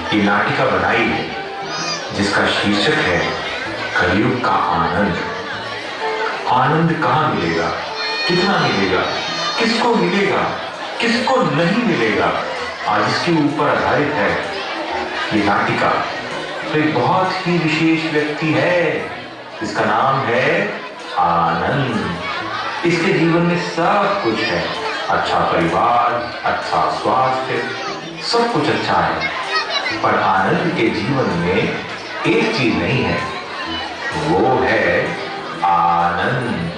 ये नाटिका बनाई है जिसका शीर्षक है कलयुग का आनंद। आनंद कहाँ मिलेगा, कितना मिलेगा, किसको मिलेगा, किसको नहीं मिलेगा, आज इसके ऊपर आधारित है ये नाटिका। तो एक बहुत ही विशेष व्यक्ति है, इसका नाम है आनंद। इसके जीवन में सब कुछ है, अच्छा परिवार, अच्छा स्वास्थ्य, सब कुछ अच्छा है। पर आनंद के जीवन में एक चीज नहीं है, वो है आनंद।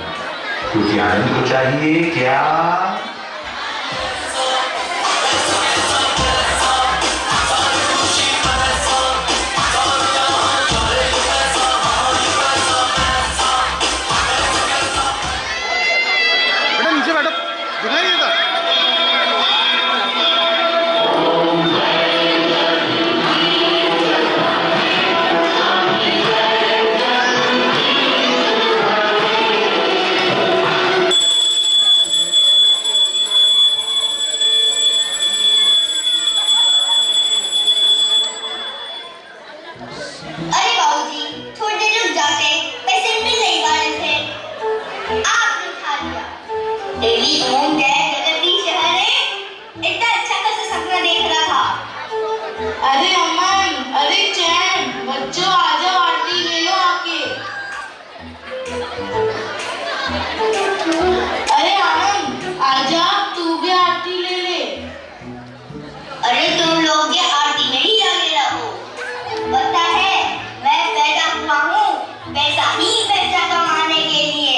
क्योंकि आनंद को चाहिए क्या? अरे बाबूजी, थोड़ी देर रुक जाते, पैसे मिल नहीं वाले थे। आपने खा लिया। दिल्ली घूम गए जगदीश शहर में, इतना अच्छा कैसे सपना देख रहा था। अरे अमन, अरे चैन, बच्चों आ जाओ, आरती ले लो आके। अरे आनंद, आजा, तू भी आरती ले ले। अरे तुम लोग ये आरती नहीं लगे रहो। पता है मैं पैदा हुआ हूँ पैसा ही पैसा कमाने के लिए।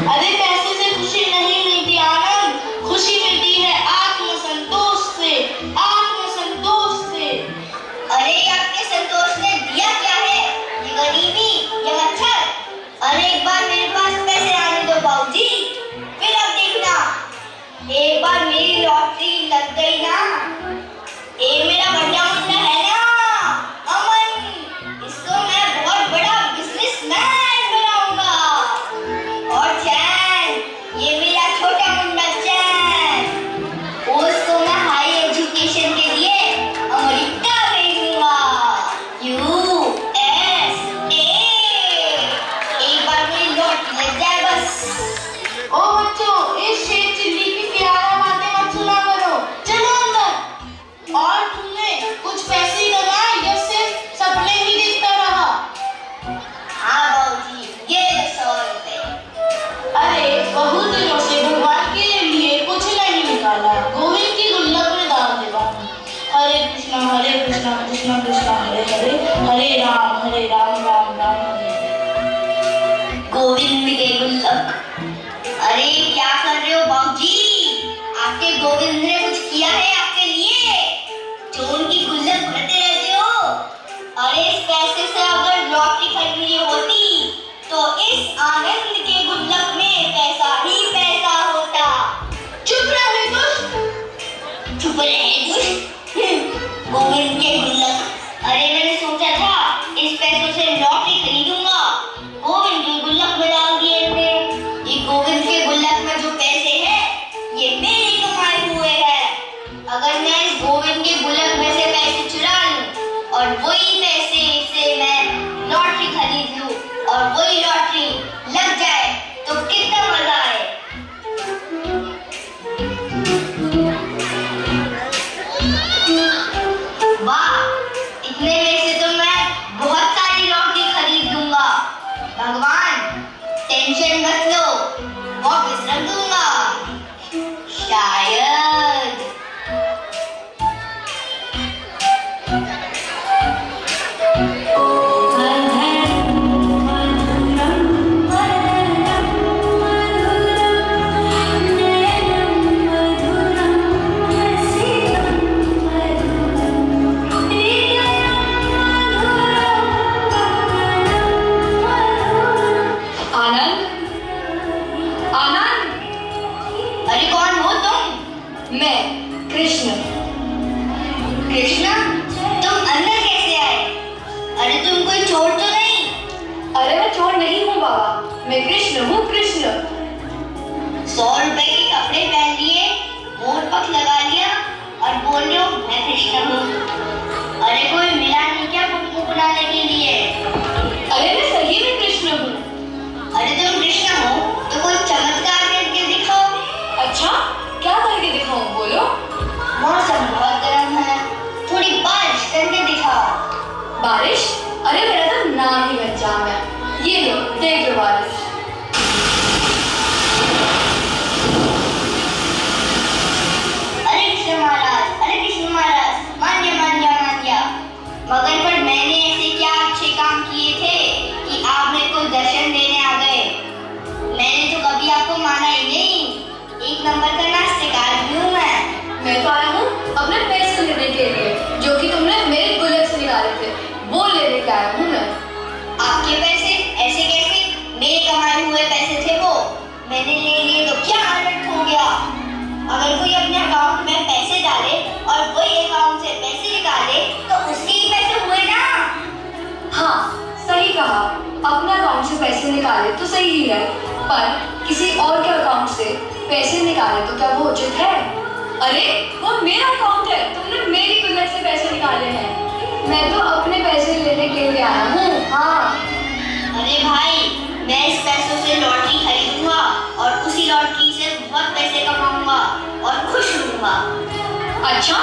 अरे पैसे से खुशी नहीं मिलती आनंद, खुशी मिलती है आत्मसंतोष से, आत्मसंतोष से। अरे आपके संतोष ने दिया क्या है? ये गरीबी, ये मच्छर। अरे एक बार मेरे पास पैसे आने दो बाबूजी, फिर अब देखना। एक बार मेरी लॉटरी लग गई ना, ये मेरा बड़ा मुंडा है ना अमन, इसको मैं बहुत बड़ा बिजनेसमैन बनाऊंगा। और चैन, ये मेरा छोटा मुंडा चैन, उसको मैं हाई एजुकेशन के लिए अमेरिका भेजूंगा, USA। एक बार मेरी लॉटरी लग जाए बस। ओ बच्चों, इस शेर चिल्ली की प्यारा बातें मत सुना करो, चलो अंदर। और तुमने कुछ पैसे कमाए या सिर्फ सपने ही देखता रहा? हाँ बाबूजी, ये 100 रुपए। अरे बहुत दिनों से भगवान के लिए कुछ नहीं निकाला, गोविंद की गुल्लक में डाल दे बाबू। हरे कृष्णा कृष्णा कृष्णा हरे हरे, हरे राम राम राम हरे हरे। गोविंद के गुल्लक। अरे क्या कर रहे हो बाबूजी? आपके गोविंद ने कुछ किया है आपके लिए जो उनकी गुल्लक भरते रहते हो? अरे इस पैसे से अगर लॉटरी खरीदनी होती तो इस आनंद के गुल्लक में पैसा ही पैसा होता। चुप रहे दुष्ट। चुप रहे दुष्ट। गोविंद के गुल्लक। अरे मैंने सोचा था इस पैसों से लॉटरी खरीदूंगा, गोविंद के गुल्लक में डाल दिए हमने। ये गोविंद के गुल्लक में जो पैसे हैं ये मेरे कमाए हुए हैं। अगर मैं इस गोविंद के गुल्लक में से पैसे चुरा लूं और वही पैसे से मैं लॉटरी खरीद लूं और वही लॉटरी लग जाए तो कितना मजा आए। वाह, इतने में से तो मैं बहुत सारी लॉटरी खरीद लूंगा। भगवान टेंशन मत लो, वापस रख दूंगा शायद। मैं कृष्ण हूँ, कृष्ण। 100 रुपए के कपड़े पहन लिए, मोर पंख लगा लिया और बोल रहे हो मैं कृष्ण हूँ। अरे कोई मिला नहीं क्या बुक बनाने के लिए? अरे मैं सही में कृष्ण हूँ। अरे तुम कृष्ण हो तो कोई चमत्कार करके दिखाओ। अच्छा, क्या करके दिखाऊं, बोलो। मौसम बहुत गर्म है, थोड़ी बारिश करके दिखाओ। बारिश? अरे मेरा तो नाम ही घनश्याम है। ये लो, देख लो बारिश। अरे कृष्ण महाराज, मान गया। मगर पर मैंने ऐसे क्या अच्छे काम किए थे कि आप मेरे को दर्शन देने आ गए? मैंने तो कभी आपको माना ही नहीं। एक नंबर का नास्तिकार भी हूँ मैं तो आया हूँ अपने पैसे लेने के लिए, जो कि तुमने मेरे गुल्लक से निकाले थे, वो लेने के आया हूँ मैं। आपके पैसे? ऐसे कैसे? मेरे कमाए हुए पैसे थे वो, मैंने ले लिए तो क्या हालत हो गया? अगर कोई अपने अकाउंट में पैसे डाले और वही अकाउंट से पैसे निकाले तो उसके ही पैसे हुए ना? हाँ, सही कहा। अपने अकाउंट से पैसे निकाले तो सही ही है, पर किसी और के अकाउंट से पैसे निकाले तो क्या वो उचित है? अरे वो मेरा अकाउंट है, तुमने मेरी गुल्लक से पैसे निकाले हैं। मैं तो अपने पैसे लेने के लिए आया हूँ। हाँ। अरे भाई, मैं इस पैसों से लॉटरी खरीदूंगा और उसी लॉटरी से बहुत पैसे कमाऊंगा और खुश रहूंगा। अच्छा,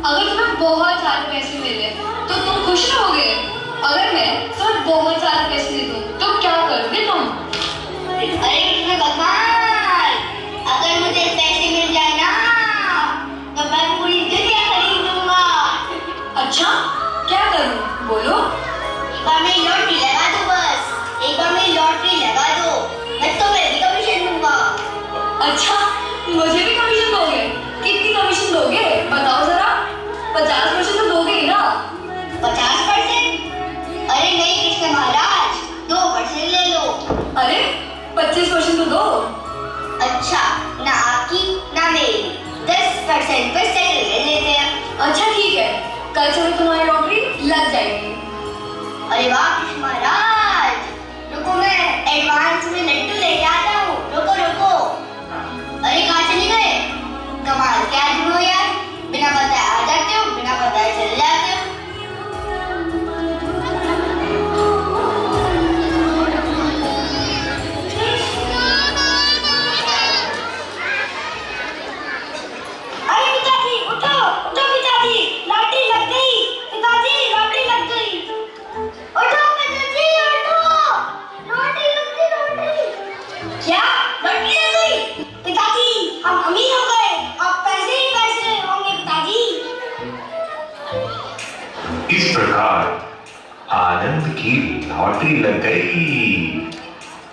अगर तुम्हें बहुत सारे पैसे मिले तो तुम खुश रहोगे? अगर मैं तुम्हें बहुत सारे पैसे दे दूं तो क्या करोगे तुम? अरे कृष्ण भगवान, अगर मुझे पैसे मिल जाए ना तो मैं पूरी दुनिया खरीद लूंगा। अच्छा, क्या करूं, बोलो। एक बार मेरी लॉटरी लगा दो, बस एक बार मेरी लॉटरी लगा दो, मैं तुम्हें भी कमीशन दूंगा। अच्छा, मुझे भी कमीशन दोगे? कितनी कमीशन दोगे, बताओ जरा। 50% तो दोगे ही ना? 50%? अरे नहीं कृष्ण महाराज, 2% ले लो। अरे 25% तो दो। अच्छा, ना आपकी ना मेरी, 10% पर सेटल कर लेते हैं। अच्छा ठीक है, कल से तो तुम्हारी लॉटरी लग जाएगी। अरे वाह कृष्ण महाराज, रुको मैं एडवांस में लड्डू लेके आता हूँ। रुको। अरे कहाँ चले गए? कमाल क्या आदमी हो यार, बिना बताए आ जाते हो, बिना बताए चले जाते हो। अरे पिताजी उठो पिताजी, लॉटरी लग गई। पिताजी लॉटरी लग गई। उठो पिताजी उठो, लॉटरी लग गई। क्या लॉटरी लग गई? पिताजी हम अमीर हो गए, अब पैसे ही पैसे होंगे पिताजी। इस प्रकार आनंद की लॉटरी लग गई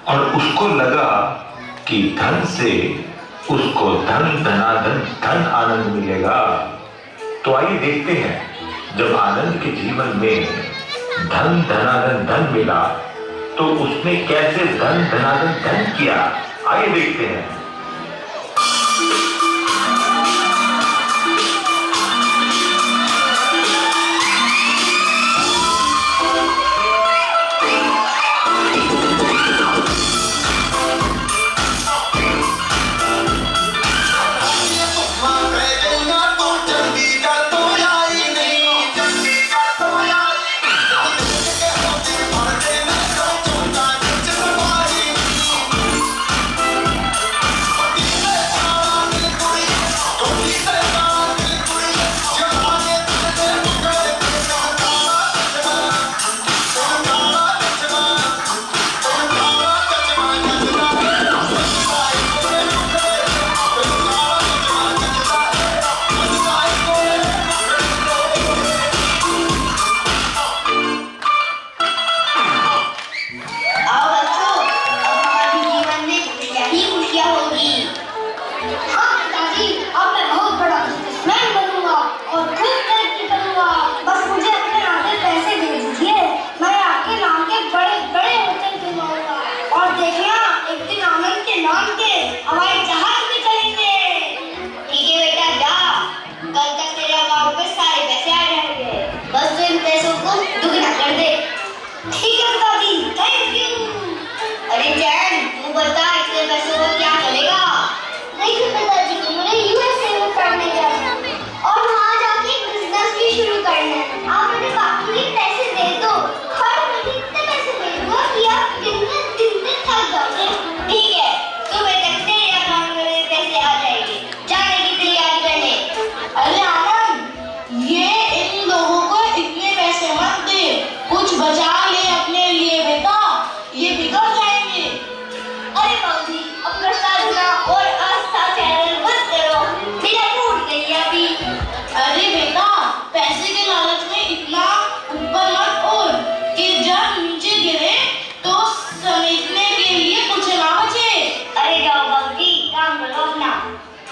और उसको लगा कि धन से उसको धन धनाधन धन आनंद मिलेगा। तो आइए देखते हैं, जब आनंद के जीवन में धन धनाधन धन मिला तो उसने कैसे धन धनाधन धन किया। आइए देखते हैं।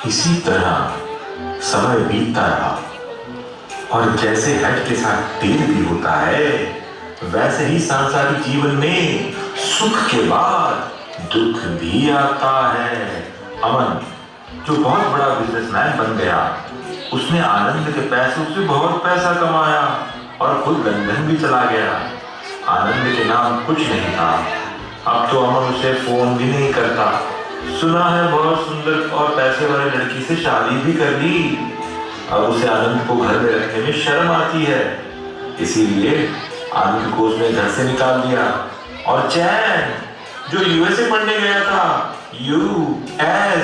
इसी तरह समय बीतता रहा और जैसे हट के साथ तेल भी होता है, वैसे ही सांसारिक जीवन में सुख के बाद दुख भी आता है। अमन जो बहुत बड़ा बिजनेसमैन बन गया, उसने आनंद के पैसों से बहुत पैसा कमाया और खुद लंदन भी चला गया। आनंद के नाम कुछ नहीं था। अब तो अमन उसे फोन भी नहीं करता। सुना है बहुत सुंदर और पैसे वाले लड़की से शादी भी कर ली। अब उसे आनंद को घर में रखने में शर्म आती है, इसीलिए आनंद को उसने घर से निकाल दिया। और चैन जो यूएसए पढ़ने गया था, USA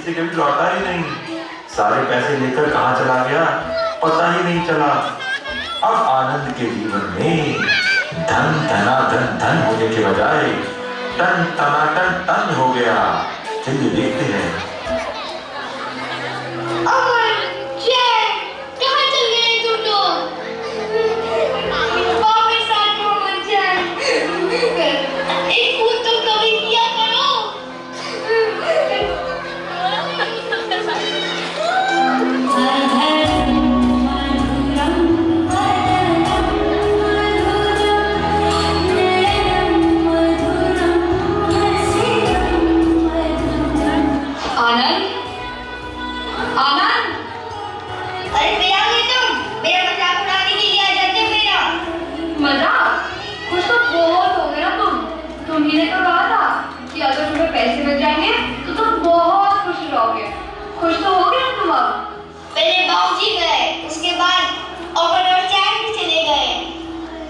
से कभी लौटा ही नहीं। सारे पैसे लेकर कहाँ चला गया पता ही नहीं चला। अब आनंद के जीवन में धन धनाधन धन होने के बजाय टन टनाटन टन हो गया। चलिए देखते हैं। अमन, चैन, कहाँ चल गए तुम लोग? वापस आ जाओ अमन, चैन। एक फूल तो कभी किया करो। पैसे मिल जाएंगे तो तुम बहुत खुश रहोगे। खुश तो होगे ना तुम? अब पहले बाबूजी गए, उसके बाद अमन और चैन भी चले गए।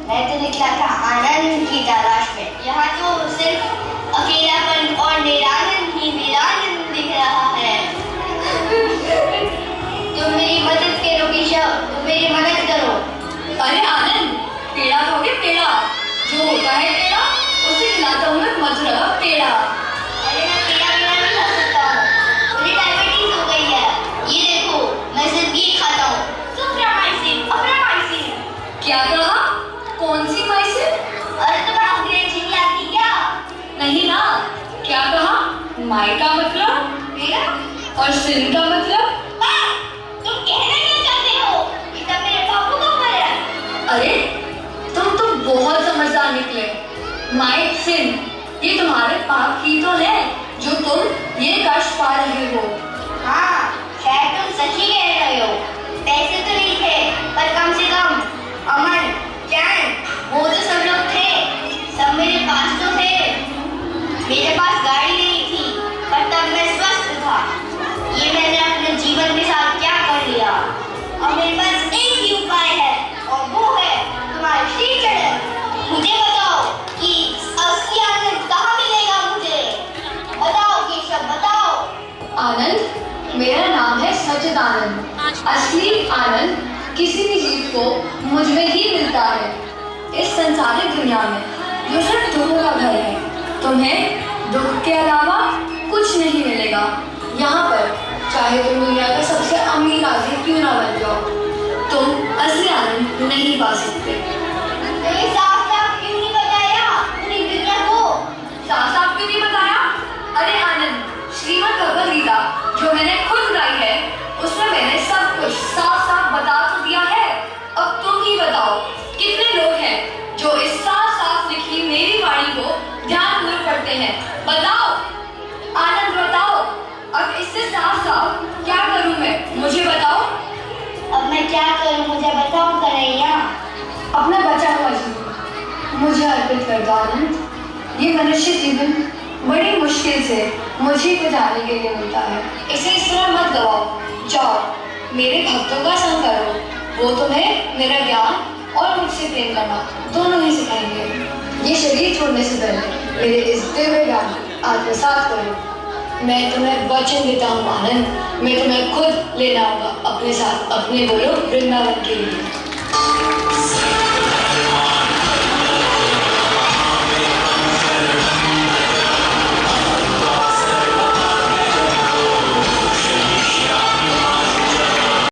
मैं तो निकला था आनंद की तलाश में। यहाँ तो सिर्फ अकेलापन और निरानंद ही निरानंद दिख रहा है। तुम मेरी मदद करो केशव, तुम मेरी मदद करो। अरे आनंद, पेड़ा दोगे? पेड़ा जो होता है पेड़ा, उसे खिलाता हूँ मैं मधुर पेड़ा। अरे मैं पेड़ा नहीं खा सकता हूँ, मुझे डायबिटीज हो गई है। ये देखो, मैं सिर्फ ये खाता हूँ, सुप्रामाइसिन, अप्रामाइसिन। क्या कहा? कौन सी माइसिन? अरे तुम्हें अंग्रेजी नहीं आती क्या? नहीं ना। क्या कहा? माई का मतलब पेड़ा और सिन का मतलब? तुम कहना क्या चाहते हो? ये सब मेरे बापू का ऊपर है। अरे तुम तो बहुत समझदार निकले। माई सिन ये तुम्हारे पाप की तो है जो तुम ये कष्ट पा रहे हो। हाँ, शायद तुम सच ही कह रहे हो। पैसे तो नहीं थे, पर कम से कम अमन, चैन, वो तो सब लोग थे। सब मेरे पास तो थे। मेरे पास गाड़ी नहीं थी, पर तब मैं स्वस्थ था। ये मैंने अपने जीवन के साथ क्या कर लिया। अब मेरे पास एक ही उपाय है, और वो है तुम्हारे श्री चरण। मुझे बताओ कि असली आनंद कहाँ मिलेगा मुझे? बताओ केशव, बताओ। आनंद, मेरा नाम है सच्चिदानंद। असली आनंद किसी भी जीव को मुझ में ही मिलता है। इस संसारिक दुनिया में जो सिर्फ दुखों का घर है, तुम्हें दुख के अलावा कुछ नहीं मिलेगा। यहाँ पर चाहे तुम दुनिया का सबसे अमीर आदमी क्यों ना बन जाओ, तुम असली आनंद नहीं पा सकते। तो ये साफ-साफ क्यों नहीं बताया पूरी दुनिया को? साफ-साफ क्यों नहीं बताया? अरे आनंद, श्रीमद् भगवद गीता जो मैंने खुद गाई है, उसमें मैंने सब कुछ साफ-साफ बता तो दिया है। अब तुम ही बताओ, कितने लोग हैं जो इस साफ-साफ लिखी मेरी वाणी को ध्यानपूर्वक पढ़ते हैं? बताओ आनंद, बताओ। अब इससे साफ-साफ क्या करूं मैं, मुझे बताओ। अब मैं क्या करूं, मुझे बताओ कन्हैया। अपना बचा हुआ जीवन मुझे अर्पित कर दो आनंद। ये मनुष्य जीवन बड़ी मुश्किल से मुझे को जाने के लिए मिलता है। इसे इस तरह मत गवाओ। जाओ मेरे भक्तों का संग करो, वो तुम्हें मेरा ज्ञान और मुझसे प्रेम करना दोनों ही सिखाएंगे। ये शरीर छोड़ने से पहले मेरे इस दिव्य ज्ञान आत्मसात करो। मैं तुम्हें वचन देता हूँ आनंद, मैं तुम्हें खुद लेना होगा अपने साथ अपने बोलो वृंदावन के लिए।